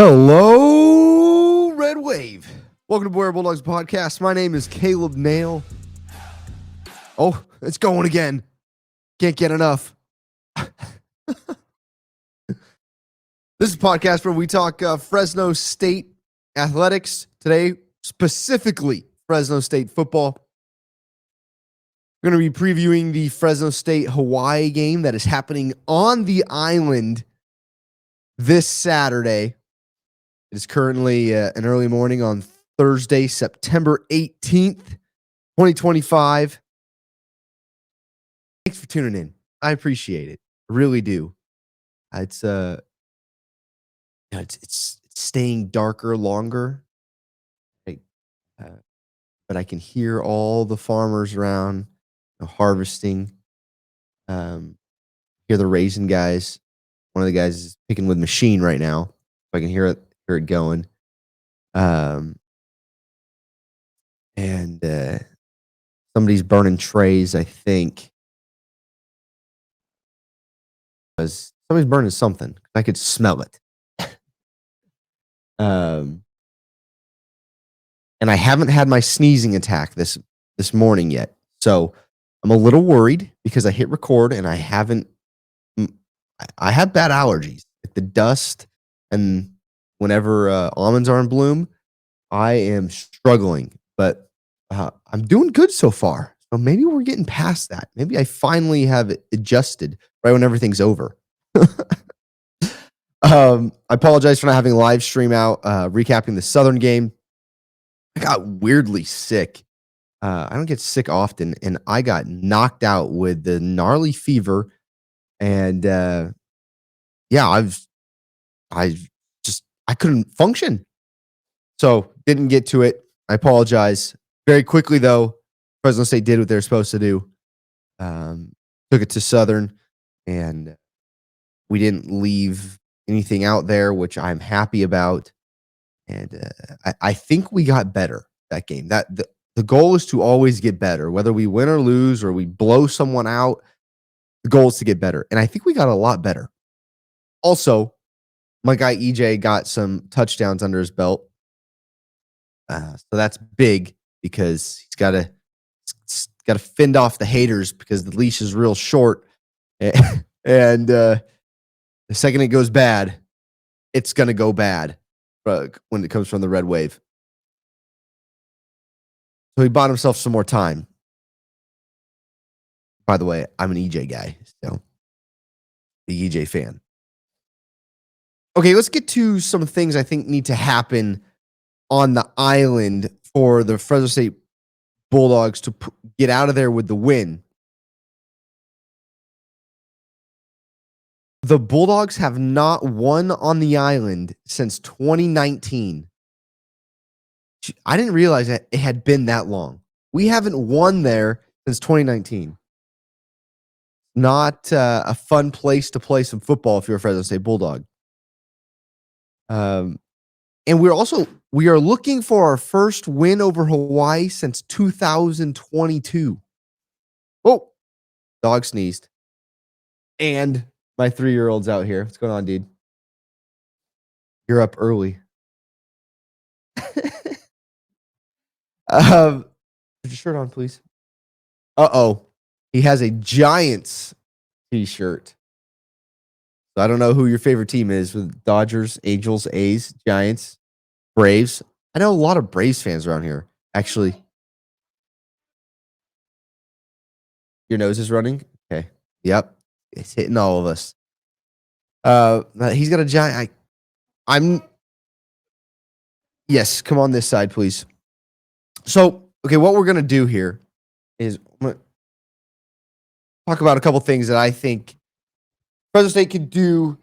Hello, Red Wave. Welcome to Bulldogs podcast. My name is Caleb Nail. Oh, it's going again. Can't get enough. This is a podcast where we talk Fresno State athletics. Today, specifically Fresno State football. We're going to be previewing the Fresno State Hawaii game that is happening on the island this Saturday. It is currently an early morning on Thursday, September 18th, 2025. Thanks for tuning in. I appreciate it. I really do. It's staying darker longer. But I can hear all the farmers around harvesting. Hear the raisin guys. One of the guys is picking with machine right now. I can hear it going. And somebody's burning trays, I think. Because somebody's burning something. I could smell it. And I haven't had my sneezing attack this morning yet. So I'm a little worried because I hit record and I have bad allergies. Like the dust and whenever almonds are in bloom, I am struggling. But I'm doing good so far. So maybe we're getting past that. Maybe I finally have adjusted right when everything's over. I apologize for not having a live stream out recapping the Southern game. I got weirdly sick. I don't get sick often, and I got knocked out with the gnarly fever. And I couldn't function. So didn't get to it. I apologize. Very quickly, though, Fresno State did what they're supposed to do. Took it to Southern, and we didn't leave anything out there, which I'm happy about. And I think we got better that game. The goal is to always get better, whether we win or lose or we blow someone out. The goal is to get better, and I think we got a lot better. Also, my guy EJ got some touchdowns under his belt. So that's big because he's got to fend off the haters because the leash is real short. And the second it goes bad, it's going to go bad when it comes from the Red Wave. So he bought himself some more time. By the way, I'm an EJ guy, so the EJ fan. Okay, let's get to some things I think need to happen on the island for the Fresno State Bulldogs to get out of there with the win. The Bulldogs have not won on the island since 2019. I didn't realize that it had been that long. We haven't won there since 2019. Not a fun place to play some football if you're a Fresno State Bulldog. And we are looking for our first win over Hawaii since 2022. Oh, dog sneezed. And my 3-year-old's out here. What's going on, dude? You're up early. Put your shirt on, please. Uh-oh. He has a Giants t-shirt. So I don't know who your favorite team is with Dodgers, Angels, A's, Giants, Braves. I know a lot of Braves fans around here, actually. Your nose is running? Okay. Yep. It's hitting all of us. He's got a giant. Yes, come on this side, please. So, okay, what we're going to do here is talk about a couple things that I think Fresno State could do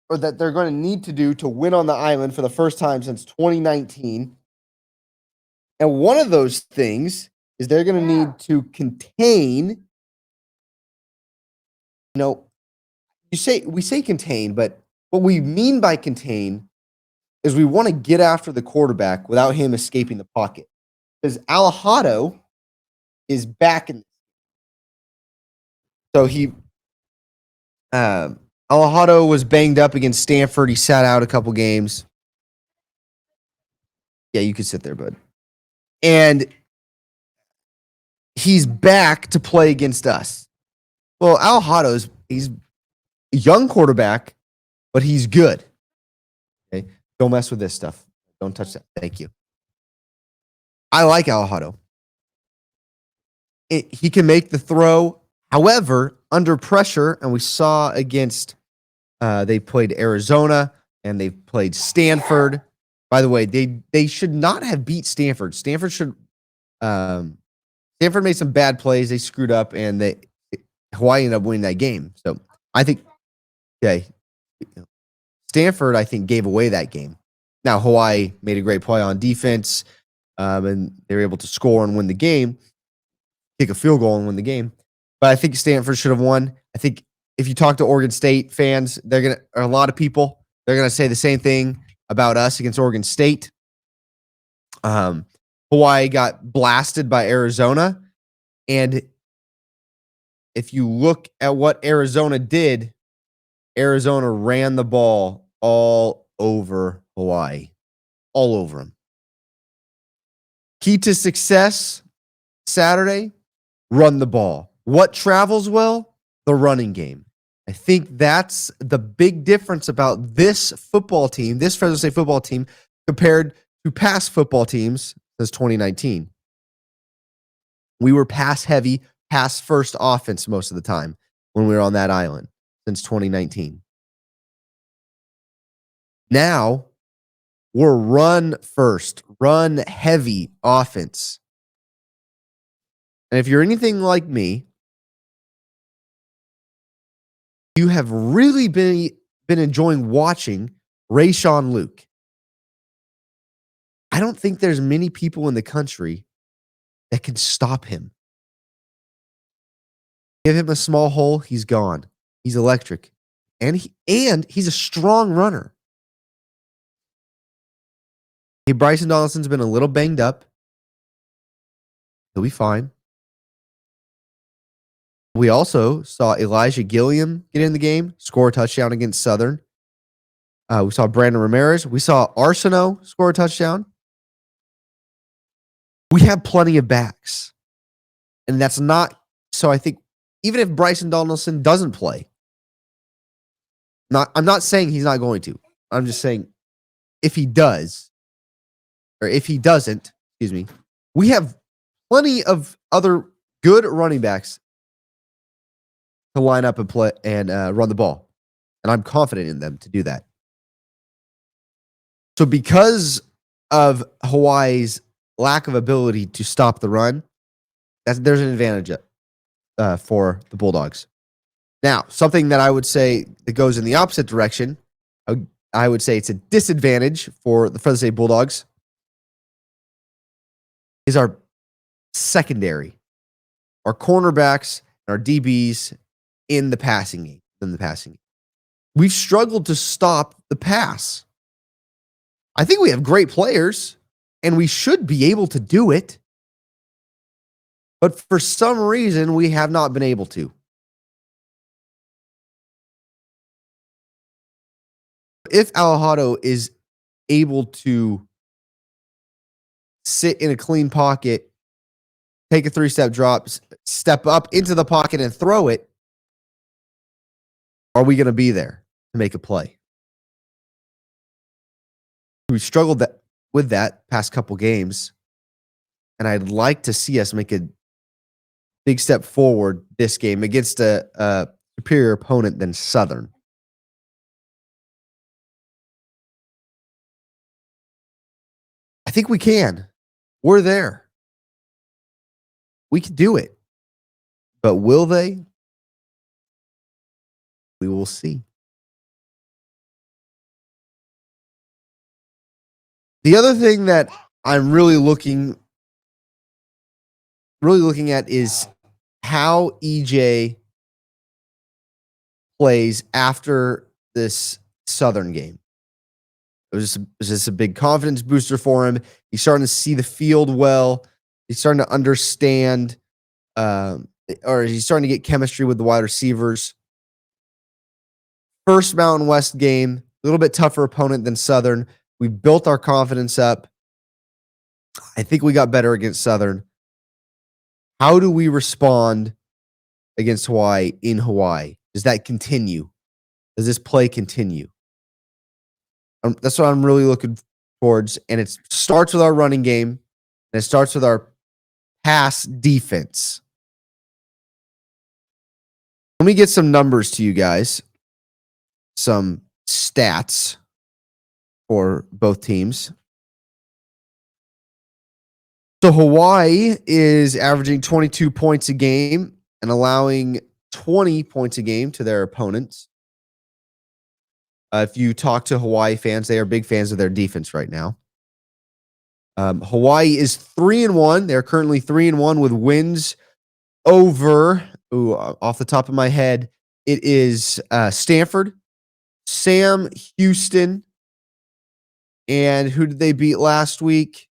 or that they're going to need to do to win on the island for the first time since 2019. And one of those things is they're going to need to contain, we say contain, but what we mean by contain is we want to get after the quarterback without him escaping the pocket. Because Alejado is back in. So Alejado was banged up against Stanford. He sat out a couple games. Yeah, you could sit there, bud. And he's back to play against us. Well, he's a young quarterback, but he's good. Okay. Don't mess with this stuff. Don't touch that. Thank you. I like Alejado. He can make the throw. However, under pressure, and we saw against they played Arizona and they played Stanford. By the way, they should not have beat Stanford. Stanford made some bad plays. They screwed up, and Hawaii ended up winning that game. So I think, okay, Stanford, I think, gave away that game. Now, Hawaii made a great play on defense, and they were able to score and win the game, kick a field goal and win the game. But I think Stanford should have won. I think if you talk to Oregon State fans, or a lot of people, they're gonna say the same thing about us against Oregon State. Hawaii got blasted by Arizona, and if you look at what Arizona did, Arizona ran the ball all over Hawaii, all over them. Key to success Saturday, run the ball. What travels well? The running game. I think that's the big difference about this football team, this Fresno State football team, compared to past football teams since 2019. We were pass heavy, pass first offense most of the time when we were on that island since 2019. Now we're run first, run heavy offense. And if you're anything like me, you have really been enjoying watching Rayshawn Luke. I don't think there's many people in the country that can stop him. Give him a small hole, he's gone. He's electric. And he's a strong runner. Hey, Bryson Donaldson's been a little banged up. He'll be fine. We also saw Elijah Gilliam get in the game, score a touchdown against Southern. We saw Brandon Ramirez. We saw Arsenault score a touchdown. We have plenty of backs. And that's not, so I think even if Bryson Donaldson doesn't play, I'm not saying he's not going to. I'm just saying if he does, or if he doesn't, we have plenty of other good running backs to line up and play and run the ball. And I'm confident in them to do that. So because of Hawaii's lack of ability to stop the run, there's an advantage for the Bulldogs. Now, something that I would say that goes in the opposite direction, I would say it's a disadvantage for the Fresno State Bulldogs, is our secondary, our cornerbacks, and our DBs in the passing game. We've struggled to stop the pass. I think we have great players, and we should be able to do it. But for some reason, we have not been able to. If Alejado is able to sit in a clean pocket, take a 3-step drop, step up into the pocket and throw it, are we going to be there to make a play? We struggled with that past couple games, and I'd like to see us make a big step forward this game against a superior opponent than Southern. I think we can. We're there. We can do it. But will they? We will see. The other thing that I'm really looking at is how EJ plays after this Southern game. It was just a big confidence booster for him. He's starting to see the field well. He's starting to understand, or he's starting to get chemistry with the wide receivers. First Mountain West game, a little bit tougher opponent than Southern. We built our confidence up. I think we got better against Southern. How do we respond against Hawaii in Hawaii? Does that continue? Does this play continue? That's what I'm really looking towards. And it starts with our running game, and it starts with our pass defense. Let me get some numbers to you guys, some stats for both teams. So Hawaii is averaging 22 points a game and allowing 20 points a game to their opponents. If you talk to Hawaii fans, they are big fans of their defense right now. Hawaii is 3-1. They're currently 3-1 with wins over, off the top of my head, it is Stanford, Sam Houston, and who did they beat last week?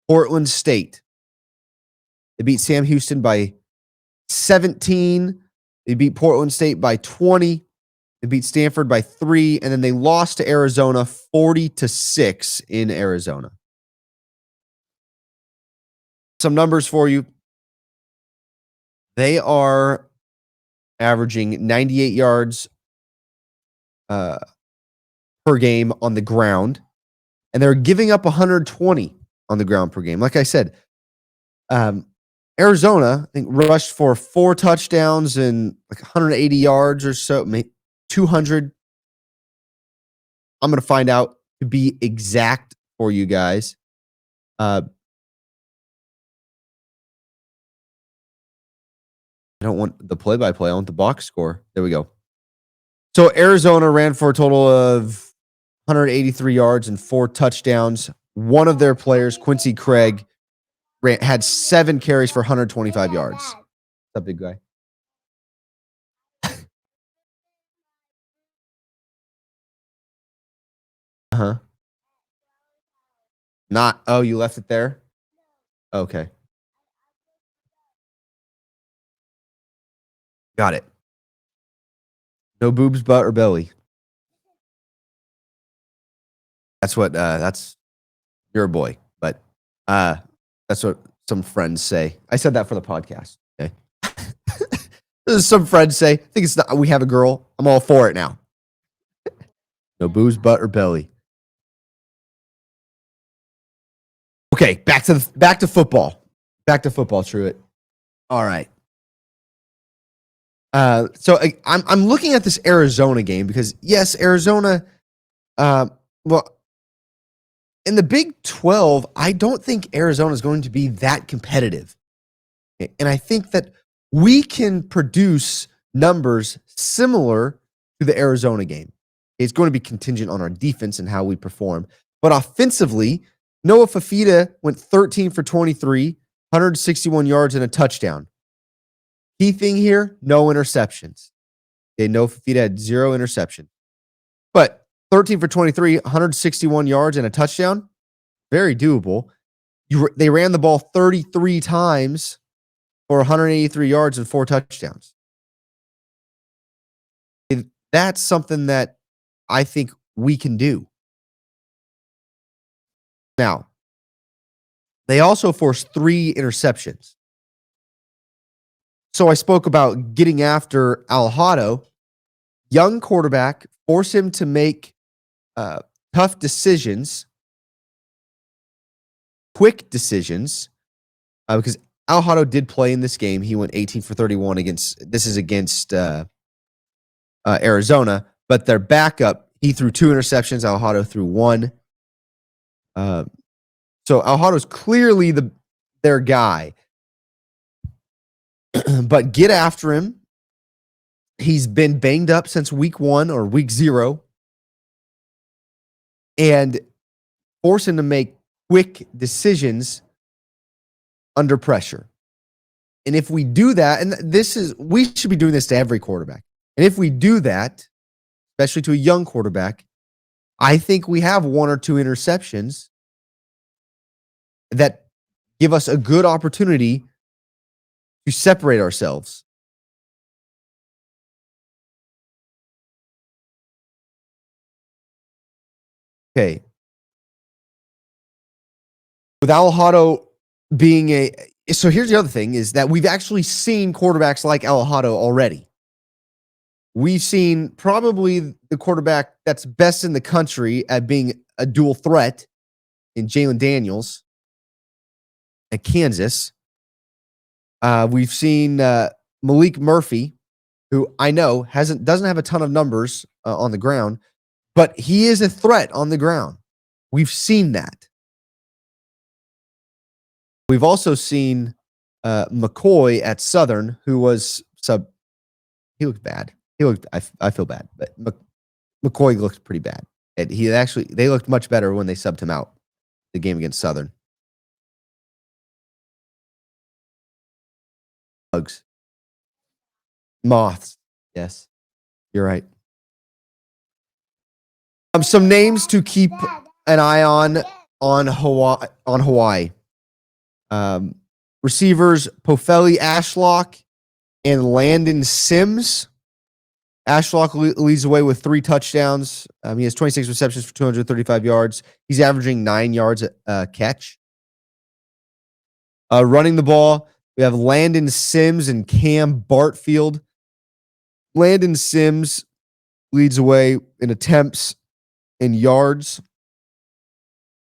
Portland State. They beat Sam Houston by 17. They beat Portland State by 20. They beat Stanford by 3, and then they lost to Arizona 40-6 in Arizona. Some numbers for you. They are averaging 98 yards per game on the ground, and they're giving up 120 on the ground per game. Like I said, Arizona, I think, rushed for 4 touchdowns and like 180 yards or so, 200. I'm going to find out to be exact for you guys. I don't want the play-by-play. I want the box score. There we go. So Arizona ran for a total of 183 yards and 4 touchdowns. One of their players, Quincy Craig, had 7 carries for 125 yards. What's up, big guy? Uh-huh. You left it there? Okay. Got it. No boobs, butt, or belly. That's you're a boy, but that's what some friends say. I said that for the podcast. Okay. Some friends say, I think it's not, we have a girl. I'm all for it now. No boobs, butt, or belly. Okay, back to football. Back to football, Truett. All right. So I'm looking at this Arizona game because yes, Arizona. Well, in the Big 12, I don't think Arizona is going to be that competitive, and I think that we can produce numbers similar to the Arizona game. It's going to be contingent on our defense and how we perform, but offensively, Noah Fafita went 13 for 23, 161 yards and a touchdown. Key thing here, no interceptions. Okay, Noah Fafita had 0 interception. But 13 for 23, 161 yards and a touchdown, very doable. They ran the ball 33 times for 183 yards and 4 touchdowns. That's something that I think we can do. Now, they also forced 3 interceptions. So I spoke about getting after Alejado, young quarterback, force him to make tough decisions, quick decisions, because Alejado did play in this game. He went 18 for 31 against Arizona, but their backup, he threw 2 interceptions. Alejado threw 1. So Alejado's clearly their guy. But get after him. He's been banged up since week 1 or week 0. And force him to make quick decisions under pressure. And if we do that, and we should be doing this to every quarterback. And if we do that, especially to a young quarterback, I think we have 1 or 2 interceptions that give us a good opportunity to separate ourselves. Okay. With Alejado being so here's the other thing is that we've actually seen quarterbacks like Alejado already. We've seen probably the quarterback that's best in the country at being a dual threat in Jalen Daniels at Kansas. We've seen Malik Murphy, who I know doesn't have a ton of numbers on the ground, but he is a threat on the ground. We've seen that. We've also seen McCoy at Southern, who was he looked bad. I feel bad, but McCoy looked pretty bad. And they looked much better when they subbed him out the game against Southern. Bugs. Moths. Yes. You're right. Some names to keep an eye on Hawaii. Receivers Pofeli Ashlock and Landon Sims. Ashlock leads the way with 3 touchdowns. He has 26 receptions for 235 yards. He's averaging 9 yards a catch. Running the ball, we have Landon Sims and Cam Bartfield. Landon Sims leads the way in attempts and yards.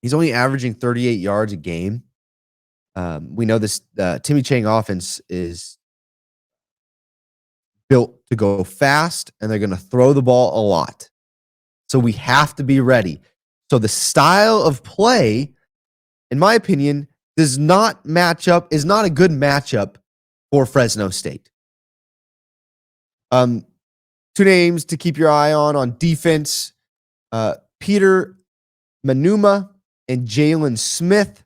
He's only averaging 38 yards a game. We know this Timmy Chang offense is built to go fast, and they're going to throw the ball a lot. So we have to be ready. So the style of play, in my opinion, is not a good matchup for Fresno State. 2 names to keep your eye on defense. Peter Manuma and Jalen Smith.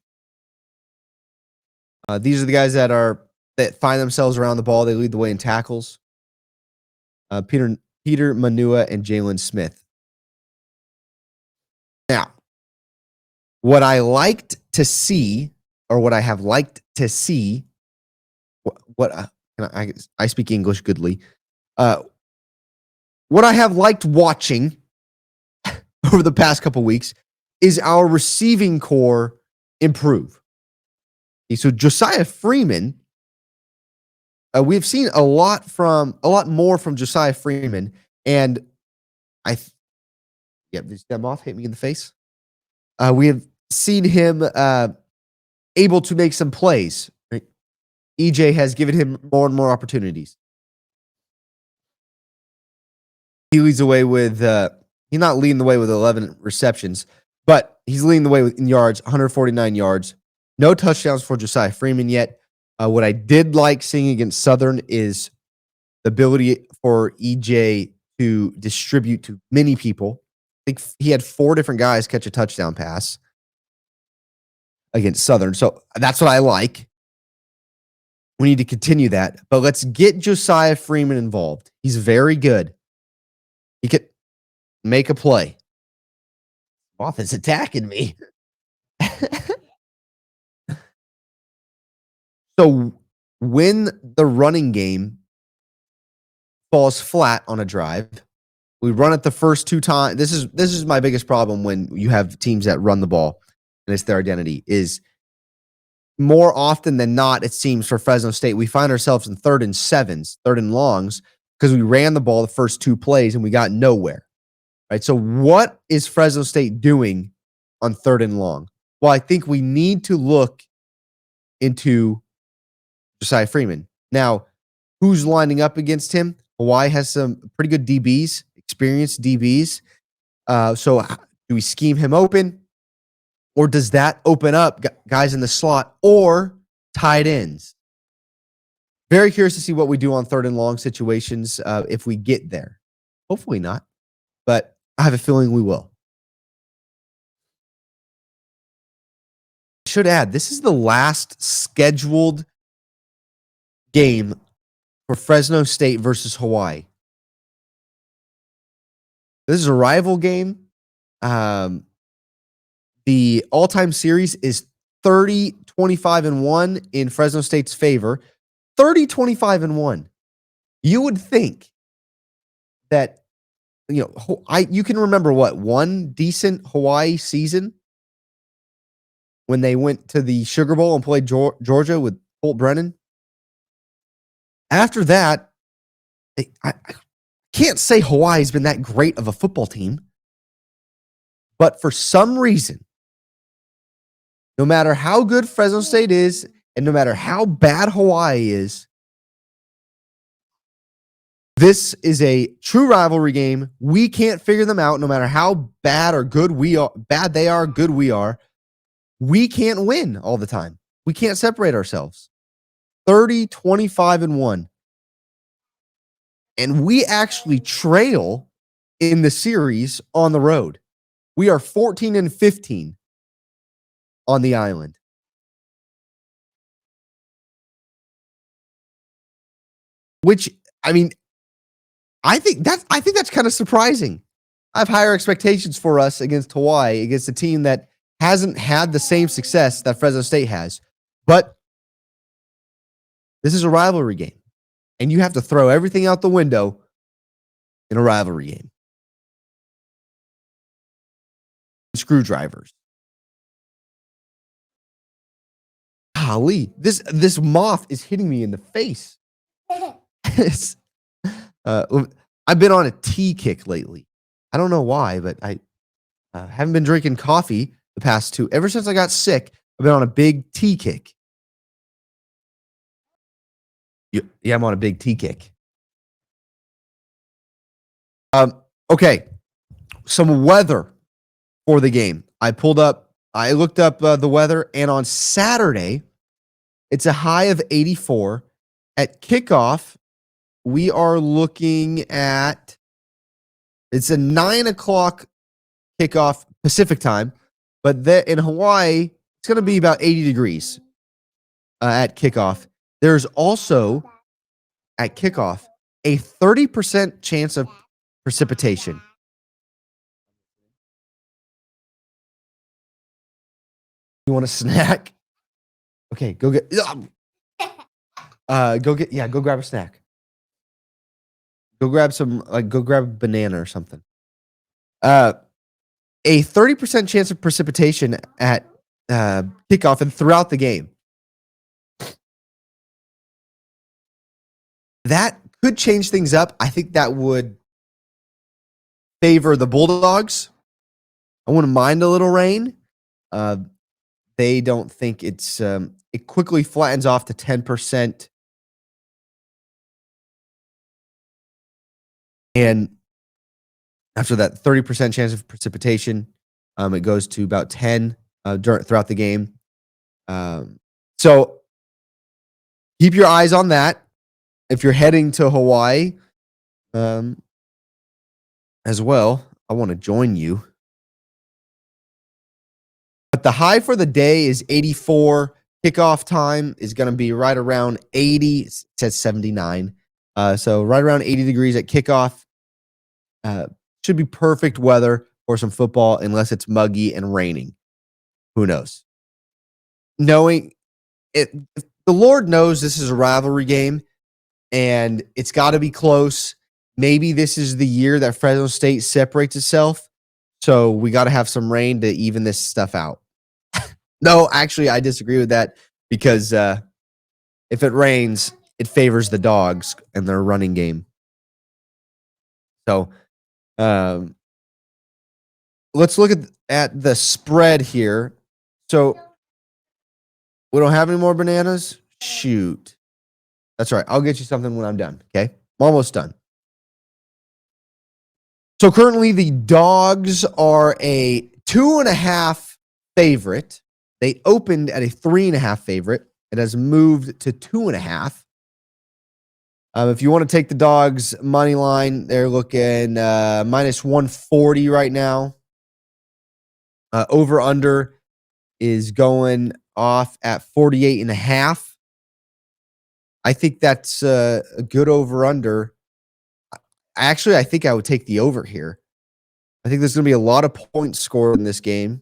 These are the guys that find themselves around the ball. They lead the way in tackles. Peter Manua and Jalen Smith. Now, what I liked to see, or what I have liked to see, I speak English goodly. What I have liked watching over the past couple weeks is our receiving core improve. Okay, so Josiah Freeman, we've seen a lot more from Josiah Freeman, and this stem off hit me in the face. We have seen him able to make some plays. Right? EJ has given him more and more opportunities. He leads the way with he's not leading the way with 11 receptions, but he's leading the way in yards, 149 yards. No touchdowns for Josiah Freeman yet. What I did like seeing against Southern is the ability for EJ to distribute to many people. I think he had 4 different guys catch a touchdown pass against Southern. So that's what I like. We need to continue that. But let's get Josiah Freeman involved. He's very good. He could make a play. Moth is attacking me. So when the running game falls flat on a drive, we run it the first 2 times. This is my biggest problem when you have teams that run the ball and it's their identity, is more often than not, it seems for Fresno State, we find ourselves in 3rd and 7s, 3rd and longs, because we ran the ball the first 2 plays and we got nowhere. Right? So what is Fresno State doing on 3rd and long? Well, I think we need to look into Josiah Freeman. Now, who's lining up against him? Hawaii has some pretty good DBs, experienced DBs. So do we scheme him open? Or does that open up guys in the slot or tight ends? Very curious to see what we do on 3rd and long situations if we get there. Hopefully not, but I have a feeling we will. I should add, this is the last scheduled game for Fresno State versus Hawaii. This is a rival game. The all-time series is 30-25-1 in Fresno State's favor. 30-25-1. You would think that, you can remember one decent Hawaii season when they went to the Sugar Bowl and played Georgia with Colt Brennan. After that, I can't say Hawaii's been that great of a football team. But for some reason, no matter how good Fresno State is, and no matter how bad Hawaii is, this is a true rivalry game. We can't figure them out no matter how bad or good we are, bad they are, good we are. We can't win all the time. We can't separate ourselves. 30, 25, and 1. And we actually trail in the series on the road. We are 14 and 15 on the island. Which, I mean, I think that's kind of surprising. I have higher expectations for us against Hawaii, against a team that hasn't had the same success that Fresno State has. But this is a rivalry game, and you have to throw everything out the window in a rivalry game. Screwdrivers. Golly, this moth is hitting me in the face. I've been on a tea kick lately. I don't know why, but I haven't been drinking coffee the past two. Ever since I got sick, I've been on a big tea kick. Yeah, I'm on a big tea kick. Okay, some weather for the game. I looked up the weather, and on Saturday, it's a high of 84. At kickoff, we are looking at, it's a 9 o'clock kickoff Pacific time, but in Hawaii, it's going to be about 80 degrees at kickoff. There's also, at kickoff, a 30% chance of precipitation. You want a snack? Okay, go grab a snack. Go grab a banana or something. A 30% chance of precipitation at kickoff and throughout the game. That could change things up. I think that would favor the Bulldogs. I wouldn't mind a little rain. They don't think it quickly flattens off to 10%. And after that 30% chance of precipitation, it goes to about 10 throughout the game. So keep your eyes on that. If you're heading to Hawaii as well, I want to join you. But the high for the day is 84. Kickoff time is going to be right around 80. It says 79. So right around 80 degrees at kickoff. Should be perfect weather for some football unless it's muggy and raining. Who knows? Knowing it, the Lord knows this is a rivalry game and it's got to be close. Maybe this is the year that Fresno State separates itself. So we got to have some rain to even this stuff out. No, actually, I disagree with that because if it rains, it favors the Dogs and their running game. So let's look at the spread here. So we don't have any more bananas? Shoot. That's all right. I'll get you something when I'm done, okay? I'm almost done. So currently the Dogs are a 2.5 favorite. They opened at a 3.5 favorite. It has moved to 2.5. If you want to take the Dogs money line, they're looking minus 140 right now. Over under is going off at 48.5. I think that's a good over under. Actually, I think I would take the over here. I think there's going to be a lot of points scored in this game.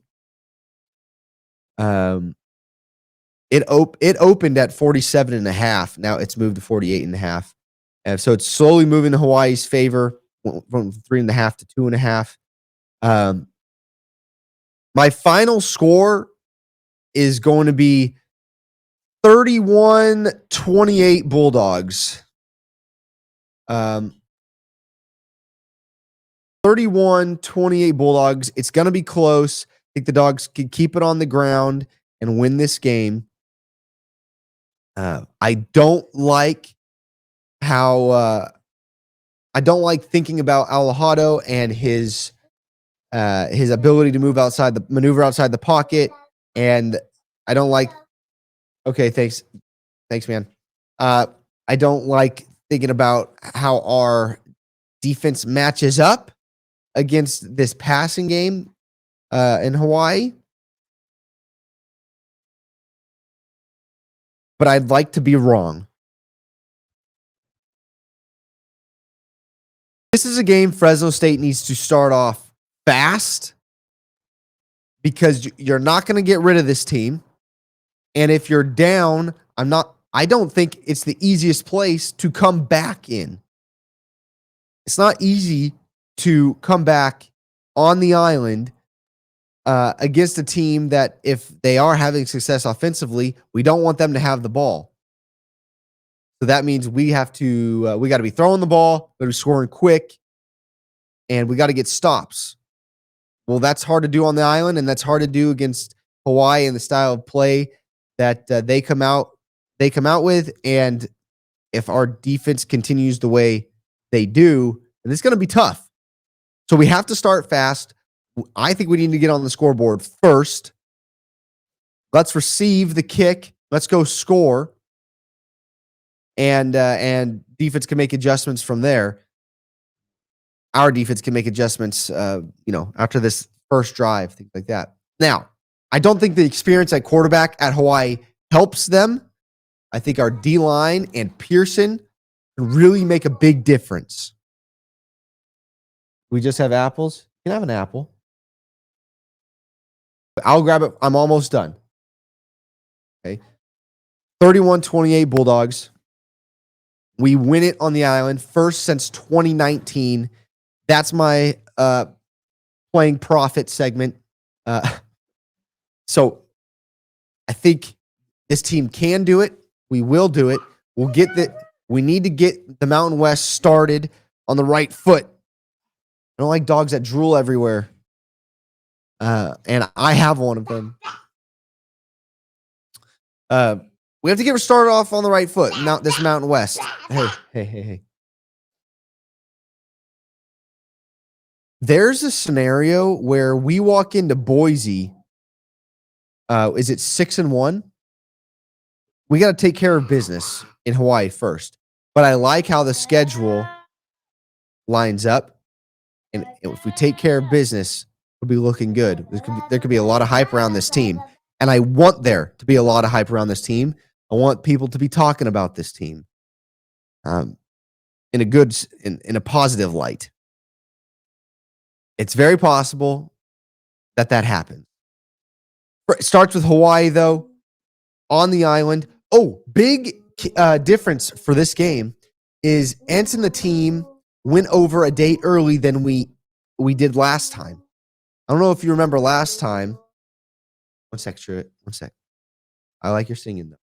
It opened at 47.5. Now it's moved to 48.5. So it's slowly moving to Hawaii's favor from 3.5 to 2.5. My final score is going to be 31-28 Bulldogs. 31-28 Bulldogs. It's going to be close. I think the Dogs can keep it on the ground and win this game. I don't like how I don't like thinking about Alejado and his ability to maneuver outside the pocket, and I don't like. Okay, thanks, man. I don't like thinking about how our defense matches up against this passing game in Hawaii. But I'd like to be wrong. This is a game Fresno State needs to start off fast because you're not going to get rid of this team. And if you're down, I don't think it's the easiest place to come back in. It's not easy to come back on the island against a team that, if they are having success offensively, we don't want them to have the ball. So that means we got to be throwing the ball, we got to be scoring quick, and we got to get stops. Well, that's hard to do on the island, and that's hard to do against Hawaii and the style of play that they come out with. And if our defense continues the way they do, then it's going to be tough. So we have to start fast. I think we need to get on the scoreboard first. Let's receive the kick. Let's go score. And defense can make adjustments from there. Our defense can make adjustments, after this first drive, things like that. Now, I don't think the experience at quarterback at Hawaii helps them. I think our D-line and Pearson can really make a big difference. We just have apples. You can have an apple. I'll grab it. I'm almost done. Okay. 31-28 Bulldogs. We win it on the island, first since 2019. That's my playing profit segment. So I think this team can do it. We will do it. We need to get the Mountain West started on the right foot. I don't like dogs that drool everywhere. And I have one of them. We have to get started off on the right foot. This Mountain West. Hey. There's a scenario where we walk into Boise. Is it 6-1? We got to take care of business in Hawaii first. But I like how the schedule lines up. And if we take care of business, we'll be looking good. There could be a lot of hype around this team. And I want there to be a lot of hype around this team. I want people to be talking about this team in a positive light. It's very possible that happens. It starts with Hawaii, though, on the island. Oh, big difference for this game is Ants and the team went over a day early than we did last time. I don't know if you remember last time. One sec. I like your singing, though.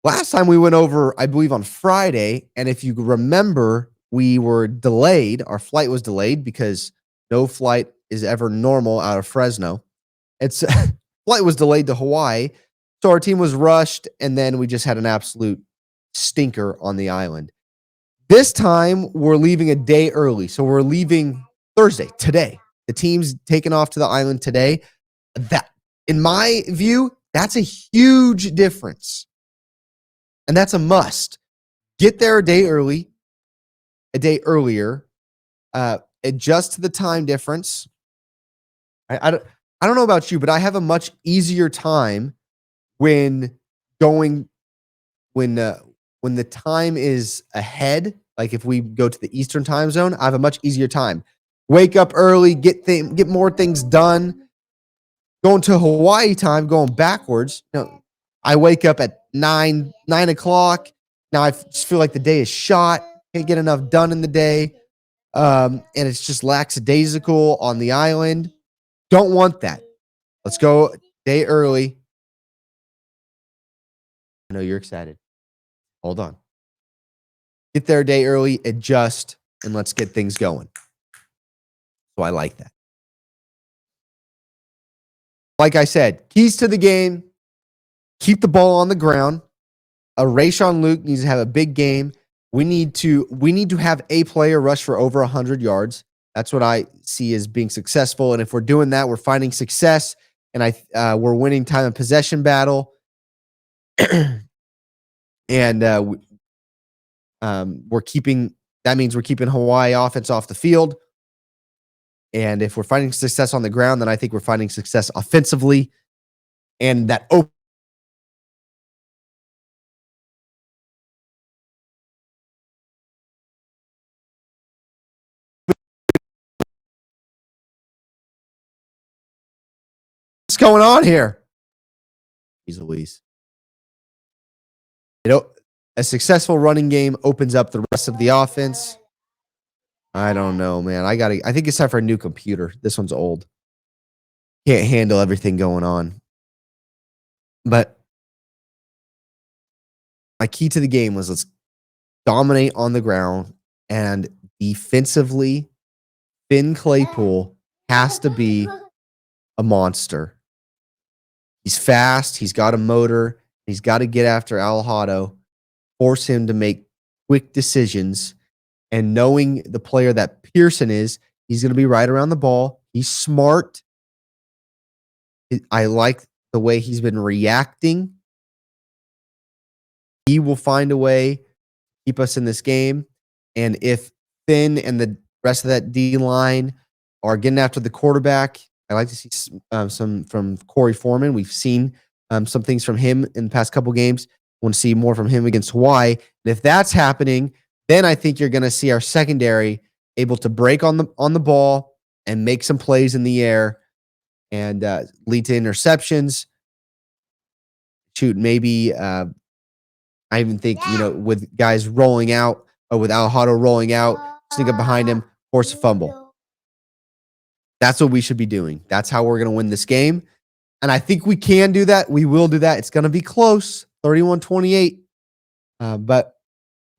Last time we went over, I believe, on Friday, and if you remember, we were delayed. Our flight was delayed because no flight is ever normal out of Fresno. Flight was delayed to Hawaii, so our team was rushed, and then we just had an absolute stinker on the island. This time, we're leaving a day early, so we're leaving Thursday, today. The team's taking off to the island today. That, in my view, that's a huge difference. And that's a must. Get there a day earlier, adjust to the time difference. I don't know about you, but I have a much easier time when the time is ahead. Like if we go to the Eastern time zone, I have a much easier time. Wake up early, get more things done. Going to Hawaii time, going backwards. I wake up at 9 o'clock. Now I just feel like the day is shot. Can't get enough done in the day. And it's just lackadaisical on the island. Don't want that. Let's go day early. I know you're excited. Hold on. Get there a day early, adjust, and let's get things going. So I like that. Like I said, keys to the game, keep the ball on the ground. Rayshon Luke needs to have a big game. We need to have a player rush for over 100 yards. That's what I see as being successful. And if we're doing that, we're finding success, and we're winning time of possession battle. And we're keeping Hawaii offense off the field. And if we're finding success on the ground, then I think we're finding success offensively. And that what's going on here? He's Louise. A successful running game opens up the rest of the offense. I don't know, man. I think it's time for a new computer. This one's old. Can't handle everything going on. But my key to the game was let's dominate on the ground, and defensively, Finn Claypool has to be a monster. He's fast. He's got a motor. He's got to get after Alejado, force him to make quick decisions. And knowing the player that Pearson is, he's going to be right around the ball. He's smart. I like the way he's been reacting. He will find a way to keep us in this game. And if Finn and the rest of that D line are getting after the quarterback, I like to see some from Corey Foreman. We've seen some things from him in the past couple games. Want to see more from him against Hawaii. And if that's happening, then I think you're going to see our secondary able to break on the ball and make some plays in the air and lead to interceptions. Shoot, maybe I even think, with guys rolling out or with Alejado rolling out, sneak up behind him, force a fumble. That's what we should be doing. That's how we're going to win this game. And I think we can do that. We will do that. It's going to be close, 31-28. But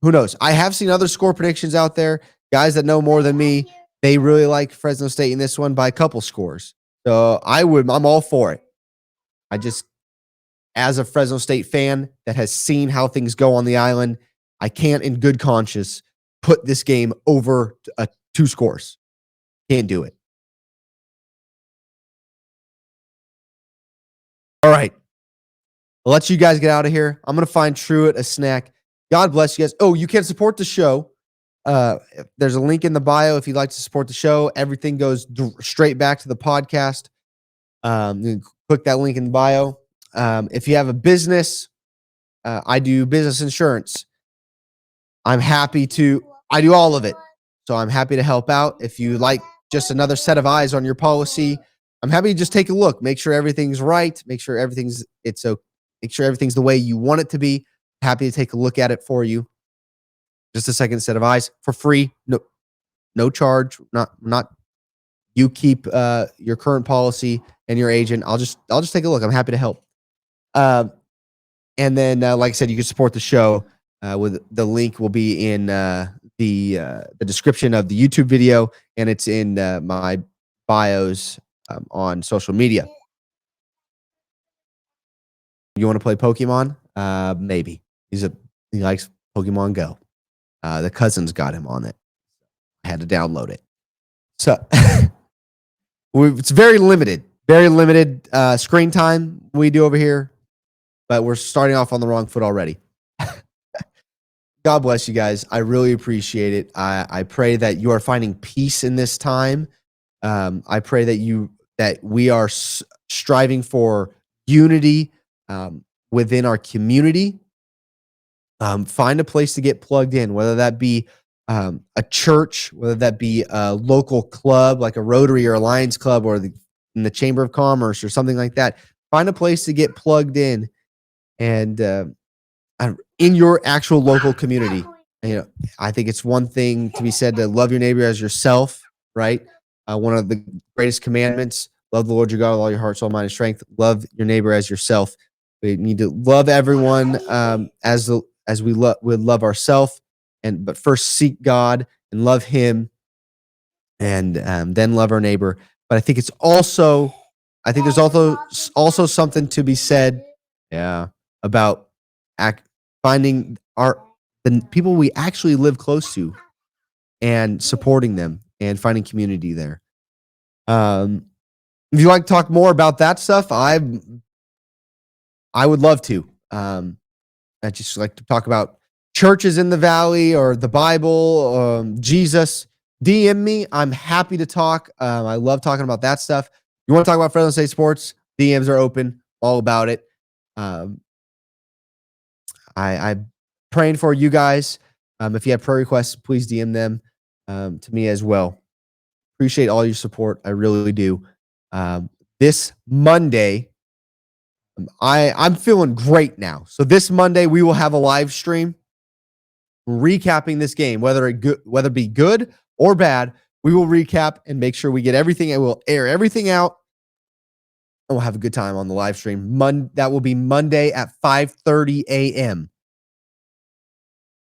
who knows? I have seen other score predictions out there. Guys that know more than me, they really like Fresno State in this one by a couple scores. So I'm all for it. As a Fresno State fan that has seen how things go on the island, I can't in good conscience put this game over 2 scores. Can't do it. All right. I'll let you guys get out of here. I'm going to find Truett a snack. God bless you guys. Oh, you can support the show. There's a link in the bio if you'd like to support the show. Everything goes straight back to the podcast. You can click that link in the bio. If you have a business, I do business insurance. I do all of it. So I'm happy to help out. If you like just another set of eyes on your policy, I'm happy to just take a look, make sure everything's right, make sure everything's the way you want it to be. Happy to take a look at it for you. Just a second set of eyes for free. No charge. Not you keep your current policy and your agent. I'll just take a look. I'm happy to help. And then, like I said, you can support the show with the link will be in the description of the YouTube video, and it's in my bios on social media. You want to play Pokemon? Maybe he likes Pokemon Go. The cousins got him on it. I had to download it. So it's very limited screen time we do over here, but we're starting off on the wrong foot already. God bless you guys. I really appreciate it. I pray that you are finding peace in this time. I pray that we are striving for unity within our community. Find a place to get plugged in, whether that be a church, whether that be a local club like a Rotary or a Lions Club or in the Chamber of Commerce or something like that. Find a place to get plugged in and in your actual local community. I think it's one thing to be said to love your neighbor as yourself, right? One of the greatest commandments, love the Lord your God with all your heart, soul, mind, and strength. Love your neighbor as yourself. We need to love everyone as we would love ourselves, but first seek God and love Him, and then love our neighbor. But I think there's also something to be said, yeah, about finding the people we actually live close to and supporting them and finding community there. If you'd like to talk more about that stuff, I would love to. I just like to talk about churches in the valley or the Bible, Jesus. DM me. I'm happy to talk. I love talking about that stuff. You want to talk about Fresno State sports? DMs are open. All about it. I'm praying for you guys. If you have prayer requests, please DM them to me as well. Appreciate all your support. I really do. This Monday, I'm feeling great now. So this Monday we will have a live stream recapping this game, whether it be good or bad. We will recap and make sure we get everything, and we'll air everything out, and we'll have a good time on the live stream. That will be Monday at 5:30 a.m.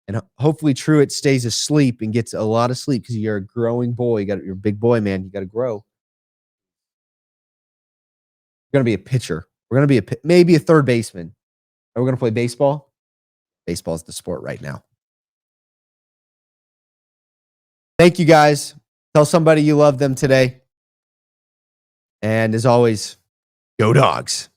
And hopefully Truett stays asleep and gets a lot of sleep, because you're a growing boy. You're a big boy, man. You got to grow. You're going to be a pitcher. We're going to be maybe a third baseman. Are we going to play baseball? Baseball is the sport right now. Thank you, guys. Tell somebody you love them today. And as always, go Dogs.